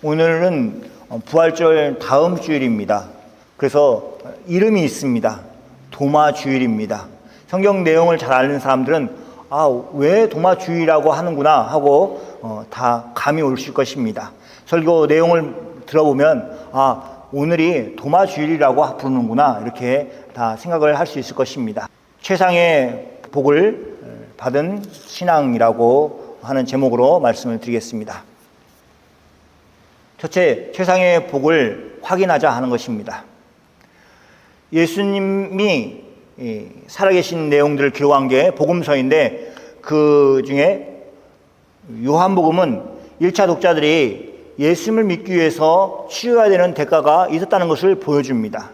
오늘은 부활절 다음 주일입니다. 그래서 이름이 있습니다. 도마 주일입니다. 성경 내용을 잘 아는 사람들은 왜 도마 주일이라고 하는구나 하고 다 감이 오실 것입니다. 설교 내용을 들어보면 오늘이 도마 주일이라고 부르는구나 이렇게 다 생각을 할 수 있을 것입니다. 최상의 복을 받은 신앙이라고 하는 제목으로 말씀을 드리겠습니다. 첫째, 최상의 복을 확인하자 하는 것입니다. 예수님이 살아계신 내용들을 기록한 게 복음서인데, 그 중에 요한복음은 1차 독자들이 예수님을 믿기 위해서 치러야 되는 대가가 있었다는 것을 보여줍니다.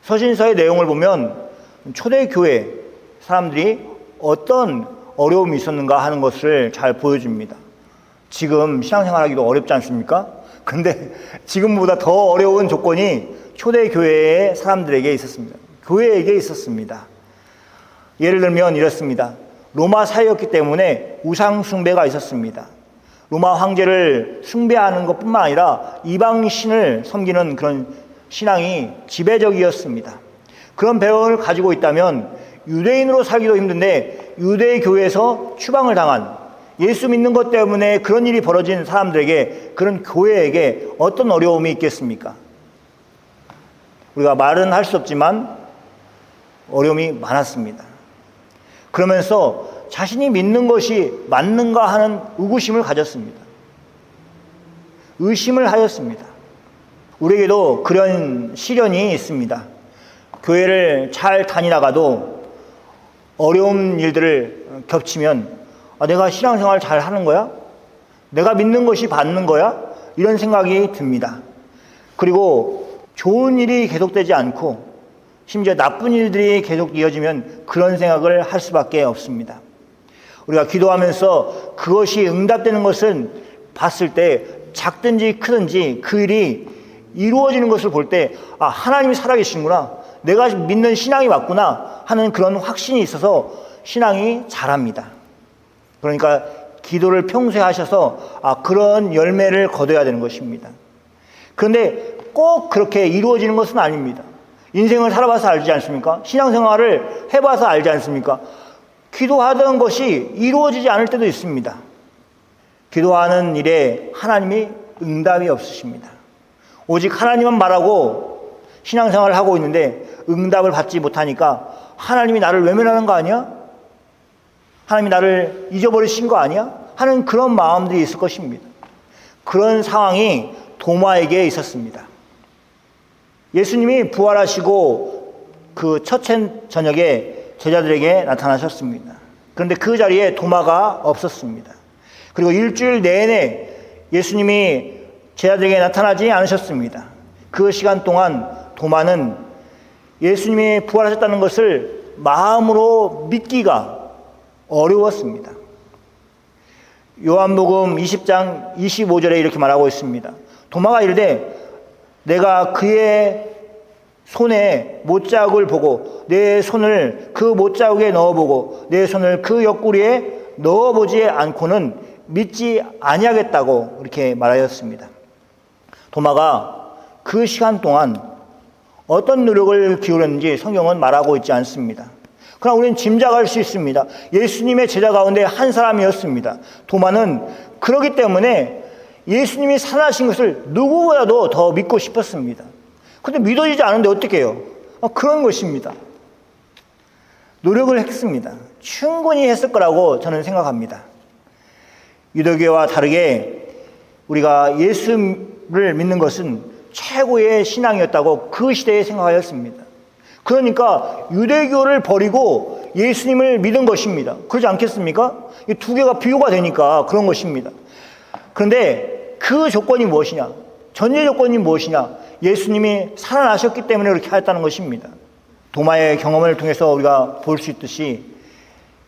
서신서의 내용을 보면 초대교회 사람들이 어떤 어려움이 있었는가 하는 것을 잘 보여줍니다. 지금 신앙생활하기도 어렵지 않습니까? 근데 지금보다 더 어려운 조건이 초대교회의 사람들에게 있었습니다. 교회에게 있었습니다. 예를 들면 이렇습니다. 로마 사회였기 때문에 우상 숭배가 있었습니다. 로마 황제를 숭배하는 것뿐만 아니라 이방신을 섬기는 그런 신앙이 지배적이었습니다. 그런 배경을 가지고 있다면 유대인으로 살기도 힘든데 유대교회에서 추방을 당한, 예수 믿는 것 때문에 그런 일이 벌어진 사람들에게, 그런 교회에게 어떤 어려움이 있겠습니까? 우리가 말은 할 수 없지만 어려움이 많았습니다. 그러면서 자신이 믿는 것이 맞는가 하는 의구심을 가졌습니다. 의심을 하였습니다. 우리에게도 그런 시련이 있습니다. 교회를 잘 다니다가도 어려운 일들을 겹치면 내가 신앙생활 잘 하는 거야? 내가 믿는 것이 맞는 거야? 이런 생각이 듭니다. 그리고 좋은 일이 계속되지 않고 심지어 나쁜 일들이 계속 이어지면 그런 생각을 할 수밖에 없습니다. 우리가 기도하면서 그것이 응답되는 것은 봤을 때 작든지 크든지 그 일이 이루어지는 것을 볼 때 하나님이 살아계시는구나, 내가 믿는 신앙이 맞구나 하는 그런 확신이 있어서 신앙이 자랍니다. 그러니까 기도를 평소에 하셔서 그런 열매를 거둬야 되는 것입니다. 그런데 꼭 그렇게 이루어지는 것은 아닙니다. 인생을 살아봐서 알지 않습니까? 신앙생활을 해봐서 알지 않습니까? 기도하던 것이 이루어지지 않을 때도 있습니다. 기도하는 일에 하나님이 응답이 없으십니다. 오직 하나님만 말하고 신앙생활을 하고 있는데 응답을 받지 못하니까 하나님이 나를 외면하는 거 아니야? 하나님이 나를 잊어버리신 거 아니야? 하는 그런 마음들이 있을 것입니다. 그런 상황이 도마에게 있었습니다. 예수님이 부활하시고 그 첫째 저녁에 제자들에게 나타나셨습니다. 그런데 그 자리에 도마가 없었습니다. 그리고 일주일 내내 예수님이 제자들에게 나타나지 않으셨습니다. 그 시간 동안 도마는 예수님이 부활하셨다는 것을 마음으로 믿기가 어려웠습니다. 요한복음 20장 25절에 이렇게 말하고 있습니다. 도마가 이르되 내가 그의 손에 못자국을 보고 내 손을 그 못자국에 넣어보고 내 손을 그 옆구리에 넣어보지 않고는 믿지 아니하겠다고 이렇게 말하였습니다. 도마가 그 시간 동안 어떤 노력을 기울였는지 성경은 말하고 있지 않습니다. 그러나 우리는 짐작할 수 있습니다. 예수님의 제자 가운데 한 사람이었습니다. 도마는 그렇기 때문에 예수님이 살아나신 것을 누구보다도 더 믿고 싶었습니다. 그런데 믿어지지 않은데 어떻게 해요? 그런 것입니다. 노력을 했습니다. 충분히 했을 거라고 저는 생각합니다. 유대교와 다르게 우리가 예수를 믿는 것은 최고의 신앙이었다고 그 시대에 생각하였습니다. 그러니까 유대교를 버리고 예수님을 믿은 것입니다. 그렇지 않겠습니까? 이 두 개가 비교가 되니까 그런 것입니다. 그런데 그 조건이 무엇이냐? 전제 조건이 무엇이냐? 예수님이 살아나셨기 때문에 그렇게 하였다는 것입니다. 도마의 경험을 통해서 우리가 볼 수 있듯이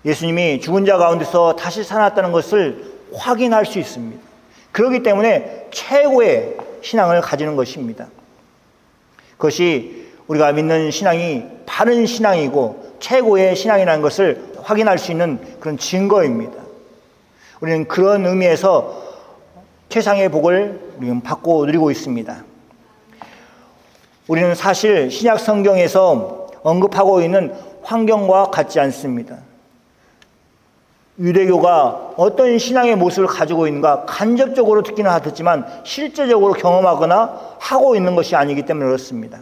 예수님이 죽은 자 가운데서 다시 살아났다는 것을 확인할 수 있습니다. 그렇기 때문에 최고의 신앙을 가지는 것입니다. 그것이 우리가 믿는 신앙이 바른 신앙이고 최고의 신앙이라는 것을 확인할 수 있는 그런 증거입니다. 우리는 그런 의미에서 최상의 복을 우리는 받고 누리고 있습니다. 우리는 사실 신약 성경에서 언급하고 있는 환경과 같지 않습니다. 유대교가 어떤 신앙의 모습을 가지고 있는가 간접적으로 듣기는 듣지만 실제적으로 경험하거나 하고 있는 것이 아니기 때문에 그렇습니다.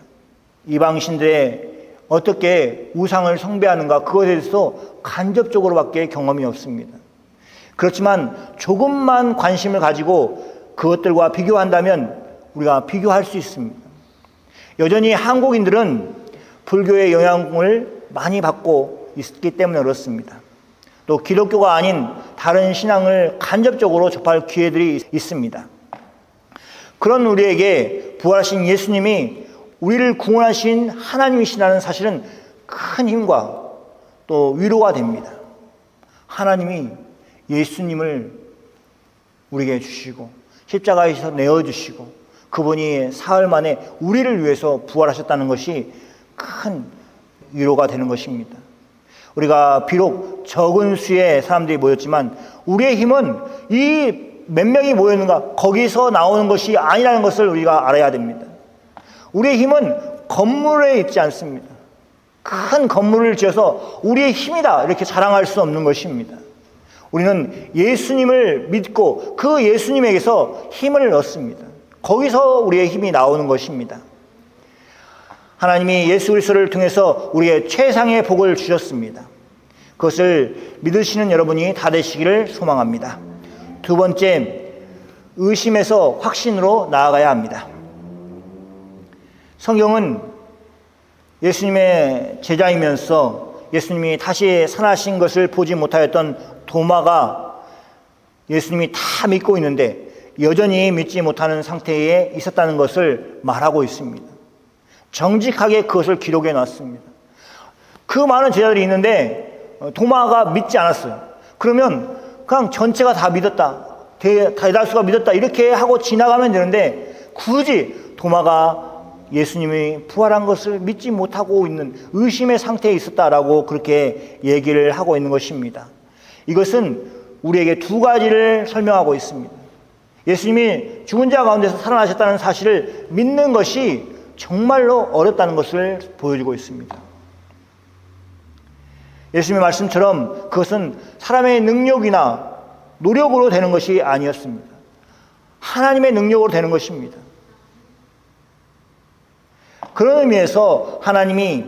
이방신들의 어떻게 우상을 숭배하는가 그것에 대해서 간접적으로밖에 경험이 없습니다. 그렇지만 조금만 관심을 가지고 그것들과 비교한다면 우리가 비교할 수 있습니다. 여전히 한국인들은 불교의 영향을 많이 받고 있기 때문에 그렇습니다. 또 기독교가 아닌 다른 신앙을 간접적으로 접할 기회들이 있습니다. 그런 우리에게 부활하신 예수님이 우리를 구원하신 하나님이시라는 사실은 큰 힘과 또 위로가 됩니다. 하나님이 예수님을 우리에게 주시고 십자가에서 내어주시고 그분이 사흘 만에 우리를 위해서 부활하셨다는 것이 큰 위로가 되는 것입니다. 우리가 비록 적은 수의 사람들이 모였지만 우리의 힘은 이 몇 명이 모였는가 거기서 나오는 것이 아니라는 것을 우리가 알아야 됩니다. 우리의 힘은 건물에 있지 않습니다. 큰 건물을 지어서 우리의 힘이다 이렇게 자랑할 수 없는 것입니다. 우리는 예수님을 믿고 그 예수님에게서 힘을 얻습니다. 거기서 우리의 힘이 나오는 것입니다. 하나님이 예수 그리스도를 통해서 우리의 최상의 복을 주셨습니다. 그것을 믿으시는 여러분이 다 되시기를 소망합니다. 두 번째, 의심에서 확신으로 나아가야 합니다. 성경은 예수님의 제자이면서 예수님이 다시 살아나신 것을 보지 못하였던 도마가 예수님이 다 믿고 있는데 여전히 믿지 못하는 상태에 있었다는 것을 말하고 있습니다. 정직하게 그것을 기록해 놨습니다. 그 많은 제자들이 있는데 도마가 믿지 않았어요. 그러면 그냥 전체가 다 믿었다, 대다수가 믿었다 이렇게 하고 지나가면 되는데 굳이 도마가 예수님이 부활한 것을 믿지 못하고 있는 의심의 상태에 있었다라고 그렇게 얘기를 하고 있는 것입니다. 이것은 우리에게 두 가지를 설명하고 있습니다. 예수님이 죽은 자 가운데서 살아나셨다는 사실을 믿는 것이 정말로 어렵다는 것을 보여주고 있습니다. 예수님의 말씀처럼 그것은 사람의 능력이나 노력으로 되는 것이 아니었습니다. 하나님의 능력으로 되는 것입니다. 그런 의미에서 하나님이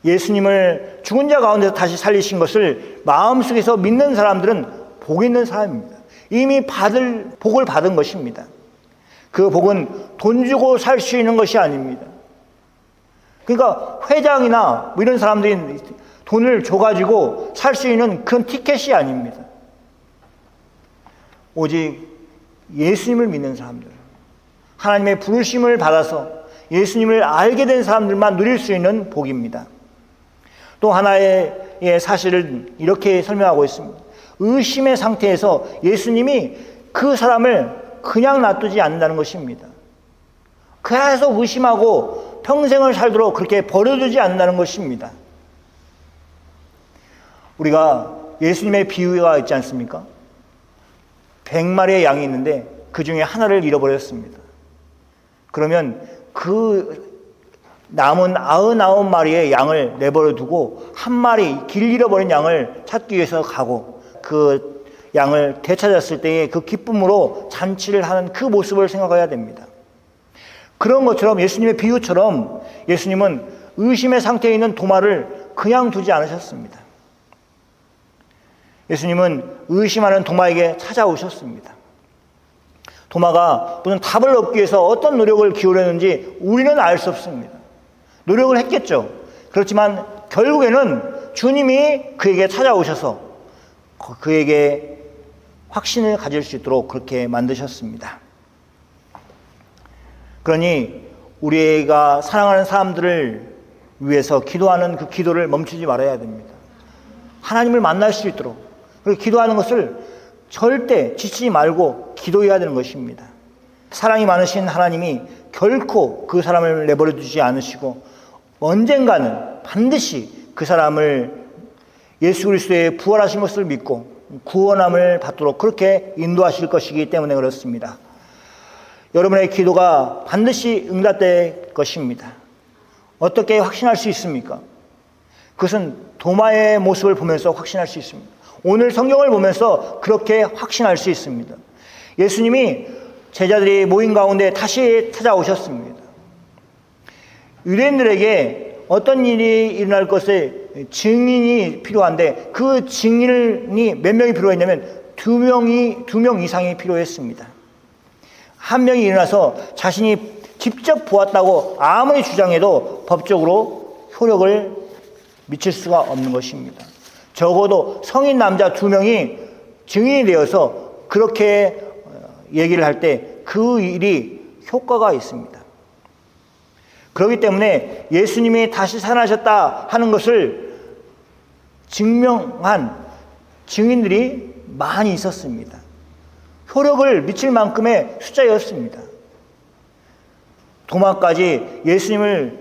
예수님을 죽은 자 가운데서 다시 살리신 것을 마음속에서 믿는 사람들은 복 있는 사람입니다. 이미 복을 받은 것입니다. 그 복은 돈 주고 살 수 있는 것이 아닙니다. 그러니까 회장이나 이런 사람들이 돈을 줘가지고 살 수 있는 그런 티켓이 아닙니다. 오직 예수님을 믿는 사람들, 하나님의 부르심을 받아서 예수님을 알게 된 사람들만 누릴 수 있는 복입니다. 또 하나의 사실을 이렇게 설명하고 있습니다. 의심의 상태에서 예수님이 그 사람을 그냥 놔두지 않는다는 것입니다. 계속 의심하고 평생을 살도록 그렇게 버려두지 않는다는 것입니다. 우리가 예수님의 비유가 있지 않습니까? 100마리의 양이 있는데 그 중에 하나를 잃어버렸습니다. 그러면 그 남은 99마리의 양을 내버려 두고 한 마리 길 잃어버린 양을 찾기 위해서 가고 그 양을 되찾았을 때의 그 기쁨으로 잔치를 하는 그 모습을 생각해야 됩니다. 그런 것처럼 예수님의 비유처럼 예수님은 의심의 상태에 있는 도마를 그냥 두지 않으셨습니다. 예수님은 의심하는 도마에게 찾아오셨습니다. 도마가 무슨 답을 얻기 위해서 어떤 노력을 기울였는지 우리는 알 수 없습니다. 노력을 했겠죠. 그렇지만 결국에는 주님이 그에게 찾아오셔서 그에게 확신을 가질 수 있도록 그렇게 만드셨습니다. 그러니 우리가 사랑하는 사람들을 위해서 기도하는 그 기도를 멈추지 말아야 됩니다. 하나님을 만날 수 있도록 그리고 기도하는 것을 절대 지치지 말고 기도해야 되는 것입니다. 사랑이 많으신 하나님이 결코 그 사람을 내버려 두지 않으시고 언젠가는 반드시 그 사람을 예수 그리스도의 부활하신 것을 믿고 구원함을 받도록 그렇게 인도하실 것이기 때문에 그렇습니다. 여러분의 기도가 반드시 응답될 것입니다. 어떻게 확신할 수 있습니까? 그것은 도마의 모습을 보면서 확신할 수 있습니다. 오늘 성경을 보면서 그렇게 확신할 수 있습니다. 예수님이 제자들이 모인 가운데 다시 찾아오셨습니다. 유대인들에게 어떤 일이 일어날 것에 증인이 필요한데 그 증인이 몇 명이 필요했냐면 두 명 이상이 필요했습니다. 한 명이 일어나서 자신이 직접 보았다고 아무리 주장해도 법적으로 효력을 미칠 수가 없는 것입니다. 적어도 성인 남자 2명이 증인이 되어서 그렇게 얘기를 할 때 그 일이 효과가 있습니다. 그렇기 때문에 예수님이 다시 살아나셨다 하는 것을 증명한 증인들이 많이 있었습니다. 효력을 미칠 만큼의 숫자였습니다. 도마까지 예수님을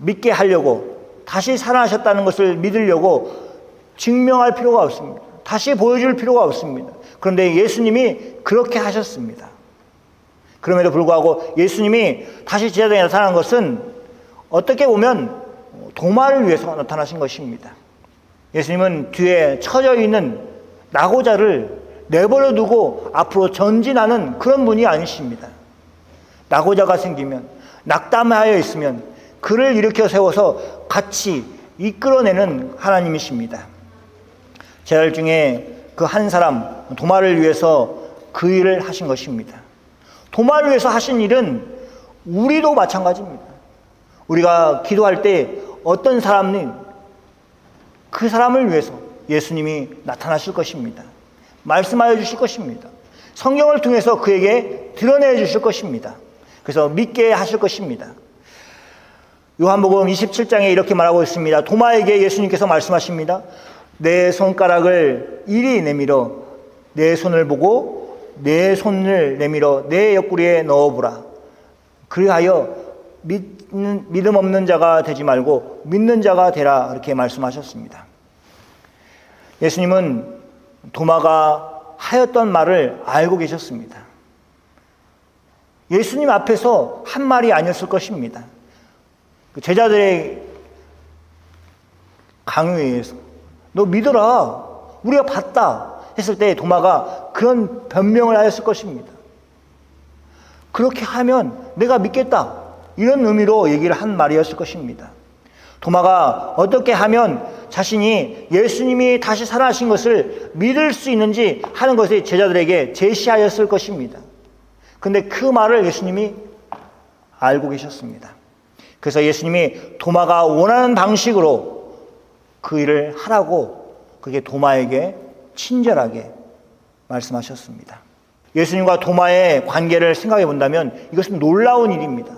믿게 하려고 다시 살아나셨다는 것을 믿으려고 증명할 필요가 없습니다. 다시 보여줄 필요가 없습니다. 그런데 예수님이 그렇게 하셨습니다. 그럼에도 불구하고 예수님이 다시 제자들에게 나타난 것은 어떻게 보면 도마를 위해서 나타나신 것입니다. 예수님은 뒤에 처져 있는 낙오자를 내버려 두고 앞으로 전진하는 그런 분이 아니십니다. 낙오자가 생기면, 낙담하여 있으면 그를 일으켜 세워서 같이 이끌어내는 하나님이십니다. 제자들 중에 그 한 사람 도마를 위해서 그 일을 하신 것입니다. 도마를 위해서 하신 일은 우리도 마찬가지입니다. 우리가 기도할 때 어떤 사람이 그 사람을 위해서 예수님이 나타나실 것입니다. 말씀하여 주실 것입니다. 성경을 통해서 그에게 드러내 주실 것입니다. 그래서 믿게 하실 것입니다. 요한복음 27장에 이렇게 말하고 있습니다. 도마에게 예수님께서 말씀하십니다. 내 손가락을 이리 내밀어 내 손을 보고 내 손을 내밀어 내 옆구리에 넣어보라. 그리하여 믿음 없는 자가 되지 말고 믿는 자가 되라. 이렇게 말씀하셨습니다. 예수님은 도마가 하였던 말을 알고 계셨습니다. 예수님 앞에서 한 말이 아니었을 것입니다. 제자들의 강요에 의해서 너 믿어라. 우리가 봤다. 했을 때 도마가 그런 변명을 하였을 것입니다. 그렇게 하면 내가 믿겠다. 이런 의미로 얘기를 한 말이었을 것입니다. 도마가 어떻게 하면 자신이 예수님이 다시 살아나신 것을 믿을 수 있는지 하는 것을 제자들에게 제시하였을 것입니다. 근데 그 말을 예수님이 알고 계셨습니다. 그래서 예수님이 도마가 원하는 방식으로 그 일을 하라고 그게 도마에게 친절하게 말씀하셨습니다. 예수님과 도마의 관계를 생각해 본다면 이것은 놀라운 일입니다.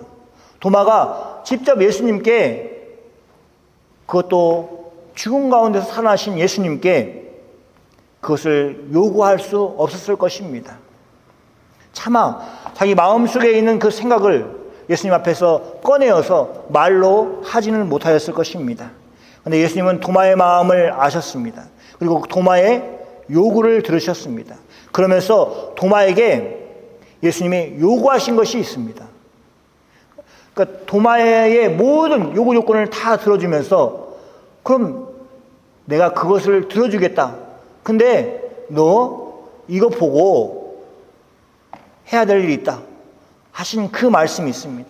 도마가 직접 예수님께, 그것도 죽음 가운데서 살아나신 예수님께 그것을 요구할 수 없었을 것입니다. 차마 자기 마음속에 있는 그 생각을 예수님 앞에서 꺼내어서 말로 하지는 못하였을 것입니다. 그런데 예수님은 도마의 마음을 아셨습니다. 그리고 도마의 요구를 들으셨습니다. 그러면서 도마에게 예수님이 요구하신 것이 있습니다. 그러니까 도마의 모든 요구 조건을 다 들어주면서 그럼 내가 그것을 들어주겠다. 근데 너 이거 보고 해야 될 일이 있다. 하신 그 말씀이 있습니다.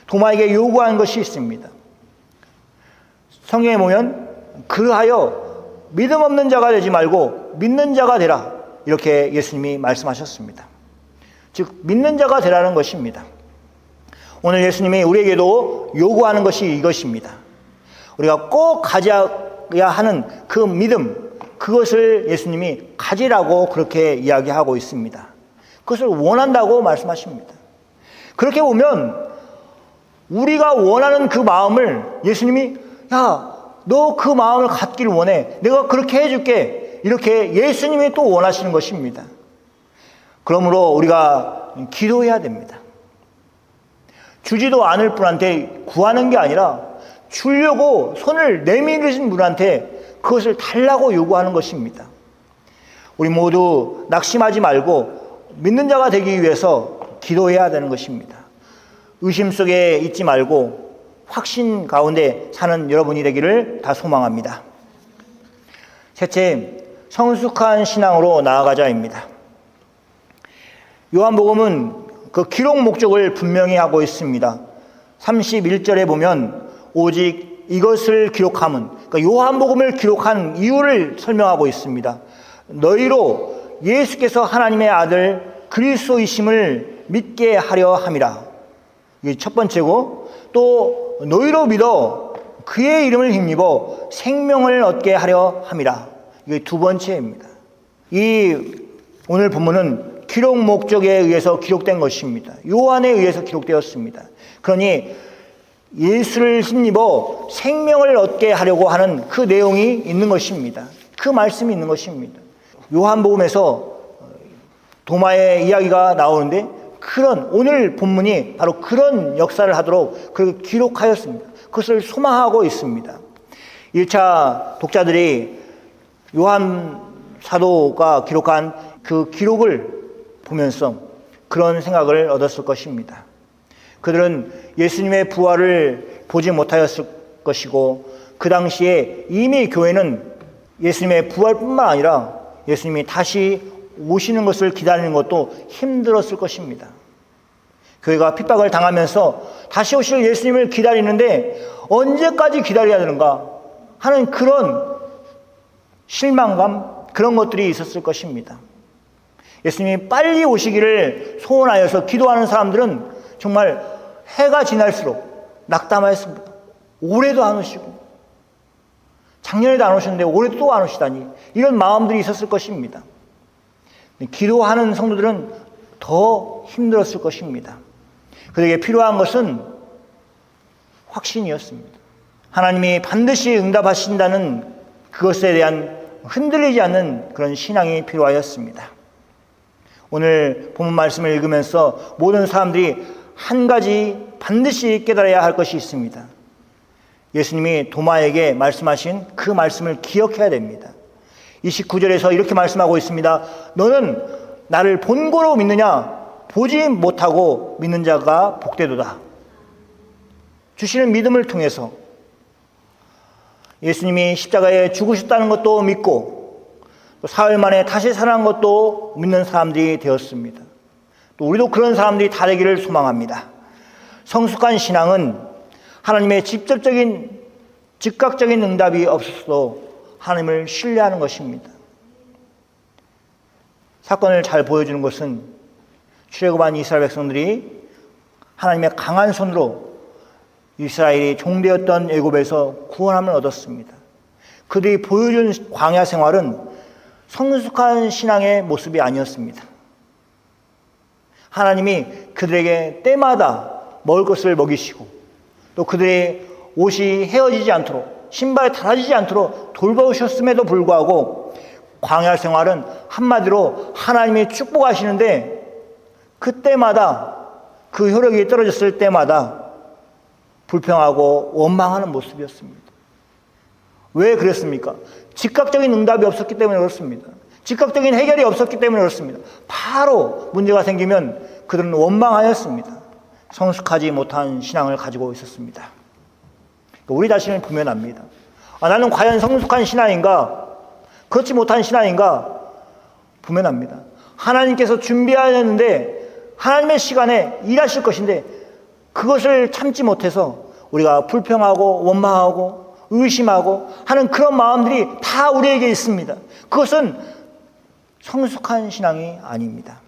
도마에게 요구한 것이 있습니다. 성경에 보면 그러하여 믿음 없는 자가 되지 말고 믿는 자가 되라. 이렇게 예수님이 말씀하셨습니다. 즉 믿는 자가 되라는 것입니다. 오늘 예수님이 우리에게도 요구하는 것이 이것입니다. 우리가 꼭 가져야 하는 그 믿음, 그것을 예수님이 가지라고 그렇게 이야기하고 있습니다. 그것을 원한다고 말씀하십니다. 그렇게 보면 우리가 원하는 그 마음을 예수님이 야, 너 그 마음을 갖기를 원해. 내가 그렇게 해줄게. 이렇게 예수님이 또 원하시는 것입니다. 그러므로 우리가 기도해야 됩니다. 주지도 않을 분한테 구하는 게 아니라 주려고 손을 내밀으신 분한테 그것을 달라고 요구하는 것입니다. 우리 모두 낙심하지 말고 믿는 자가 되기 위해서 기도해야 되는 것입니다. 의심 속에 있지 말고 확신 가운데 사는 여러분이 되기를 다 소망합니다. 셋째, 성숙한 신앙으로 나아가자입니다. 요한복음은 그 기록 목적을 분명히 하고 있습니다. 31절에 보면 오직 이것을 기록함은, 그러니까 요한복음을 기록한 이유를 설명하고 있습니다. 너희로 예수께서 하나님의 아들 그리스도이심을 믿게 하려 함이라. 이게 첫 번째고, 또 너희로 믿어 그의 이름을 힘입어 생명을 얻게 하려 함이라. 이게 두 번째입니다. 이 오늘 본문은 기록 목적에 의해서 기록된 것입니다. 요한에 의해서 기록되었습니다. 그러니 예수를 힘입어 생명을 얻게 하려고 하는 그 내용이 있는 것입니다. 그 말씀이 있는 것입니다. 요한복음에서 도마의 이야기가 나오는데 오늘 본문이 바로 그런 역사를 하도록 그렇게 기록하였습니다. 그것을 소망하고 있습니다. 1차 독자들이 요한 사도가 기록한 그 기록을 보면서 그런 생각을 얻었을 것입니다. 그들은 예수님의 부활을 보지 못하였을 것이고, 그 당시에 이미 교회는 예수님의 부활뿐만 아니라 예수님이 다시 오시는 것을 기다리는 것도 힘들었을 것입니다. 교회가 핍박을 당하면서 다시 오실 예수님을 기다리는데 언제까지 기다려야 되는가 하는 그런 실망감, 그런 것들이 있었을 것입니다. 예수님이 빨리 오시기를 소원하여서 기도하는 사람들은 정말 해가 지날수록 낙담하였습니다. 올해도 안 오시고, 작년에도 안 오셨는데 올해도 또 안 오시다니, 이런 마음들이 있었을 것입니다. 기도하는 성도들은 더 힘들었을 것입니다. 그들에게 필요한 것은 확신이었습니다. 하나님이 반드시 응답하신다는 그것에 대한 흔들리지 않는 그런 신앙이 필요하였습니다. 오늘 본문 말씀을 읽으면서 모든 사람들이 한 가지 반드시 깨달아야 할 것이 있습니다. 예수님이 도마에게 말씀하신 그 말씀을 기억해야 됩니다. 29절에서 이렇게 말씀하고 있습니다. 너는 나를 본고로 믿느냐? 보지 못하고 믿는 자가 복되도다. 주시는 믿음을 통해서 예수님이 십자가에 죽으셨다는 것도 믿고, 또 사흘 만에 다시 살아난 것도 믿는 사람들이 되었습니다. 또 우리도 그런 사람들이 다 되기를 소망합니다. 성숙한 신앙은 하나님의 직접적인, 즉각적인 응답이 없어도 하나님을 신뢰하는 것입니다. 사건을 잘 보여주는 것은 출애굽한 이스라엘 백성들이 하나님의 강한 손으로 이스라엘이 종되었던 애굽에서 구원함을 얻었습니다. 그들이 보여준 광야 생활은 성숙한 신앙의 모습이 아니었습니다. 하나님이 그들에게 때마다 먹을 것을 먹이시고, 또 그들의 옷이 헤어지지 않도록, 신발이 닳아지지 않도록 돌보셨음에도 불구하고 광야 생활은 한마디로 하나님이 축복하시는데, 그때마다 그 효력이 떨어졌을 때마다 불평하고 원망하는 모습이었습니다. 왜 그랬습니까? 즉각적인 응답이 없었기 때문에 그렇습니다. 즉각적인 해결이 없었기 때문에 그렇습니다. 바로 문제가 생기면 그들은 원망하였습니다. 성숙하지 못한 신앙을 가지고 있었습니다. 우리 자신을 보면 압니다. 나는 과연 성숙한 신앙인가? 그렇지 못한 신앙인가? 보면 압니다. 하나님께서 준비하였는데 하나님의 시간에 일하실 것인데 그것을 참지 못해서 우리가 불평하고 원망하고 의심하고 하는 그런 마음들이 다 우리에게 있습니다. 그것은 성숙한 신앙이 아닙니다.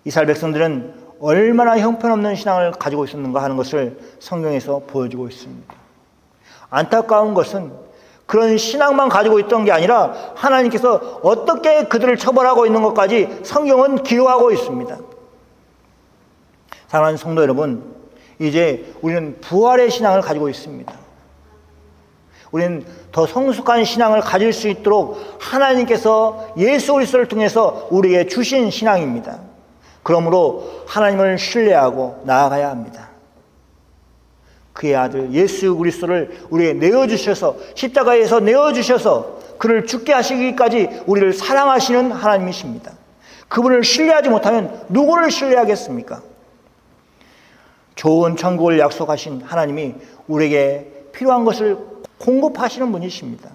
이스라엘 백성들은 얼마나 형편없는 신앙을 가지고 있었는가 하는 것을 성경에서 보여주고 있습니다. 안타까운 것은 그런 신앙만 가지고 있던 게 아니라 하나님께서 어떻게 그들을 처벌하고 있는 것까지 성경은 기록하고 있습니다. 사랑하는 성도 여러분, 이제 우리는 부활의 신앙을 가지고 있습니다. 우리는 더 성숙한 신앙을 가질 수 있도록 하나님께서 예수 그리스도를 통해서 우리에게 주신 신앙입니다. 그러므로 하나님을 신뢰하고 나아가야 합니다. 그의 아들 예수 그리스도를 우리에게 내어주셔서 십자가에서 내어주셔서 그를 죽게 하시기까지 우리를 사랑하시는 하나님이십니다. 그분을 신뢰하지 못하면 누구를 신뢰하겠습니까? 좋은 천국을 약속하신 하나님이 우리에게 필요한 것을 공급하시는 분이십니다.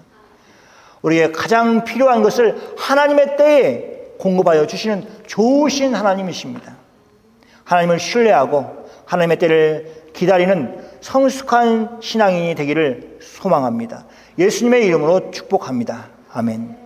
우리에게 가장 필요한 것을 하나님의 때에 공급하여 주시는 좋으신 하나님이십니다. 하나님을 신뢰하고 하나님의 때를 기다리는 성숙한 신앙인이 되기를 소망합니다. 예수님의 이름으로 축복합니다. 아멘.